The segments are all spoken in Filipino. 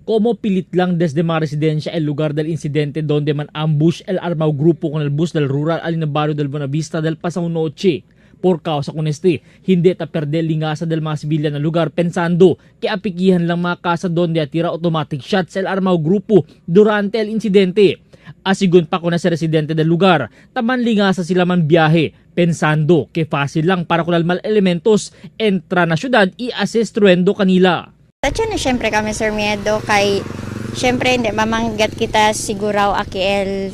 como pilit lang desde mga residensya el lugar del incidente donde man ambush el armado grupo con el bus del rural alin barrio del Buenavista del pasado noche. Por causa con hindi ta perder lingasa del mga sibilyan na lugar pensando que apikihan lang mga casa donde atira automatic shots el armado grupo durante el incidente. Asigon pa ko na sa residente del lugar, taman lingasa sila man biyahe, pensando que fácil lang para kunal mal elementos entra na syudad i-asestruendo kanila. Tatyo na syempre kami sir miedo kay syempre hindi mamanggat kita siguraw akiel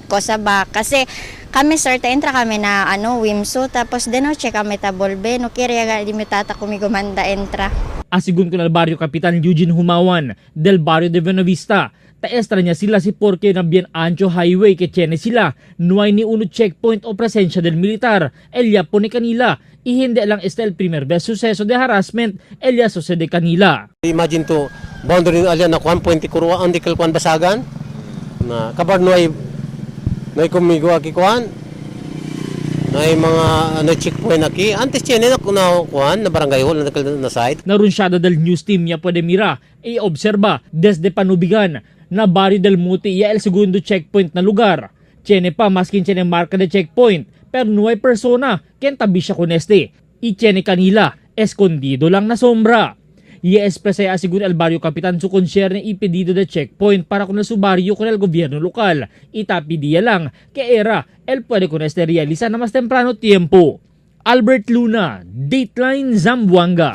cosa ba kasi kami sir ta entra kami na wimso tapos de noche kami ta bolbe no kaya ga di mitata kumi gumanda entra. Asigun ko na barrio Kapitan Eugene Humawan del barrio de Buenavista. Taestra niya sila si Porque ng Bien Ancho Highway que tiene sila no hay ni uno checkpoint o presensya del militar. Elia po ni kanila. Ihindi lang el primer vez suceso de harassment Elia sucede kanila. Imagine to boundary alyan na 1.0 kuruwa ang dikal kuan basagan na kabar no ay kumigo aki kuan na mga checkpoint aki antes tiene na kuan na barangay hall na site. Narunsyada del news team niya pwede mira i-obserba desde panubigan na barrio del Muti ya el segundo checkpoint na lugar. Tiene pa maskin tiene marca de checkpoint pero no hay persona ken tabi siya con y tiene kanila escondido lang na sombra. I-expresa asigun el barrio Kapitan su concerne impedido de checkpoint para con el su barrio con el gobierno lokal. Itapidiya lang que era el puede con realiza na mas temprano tiempo. Albert Luna, Dateline Zamboanga.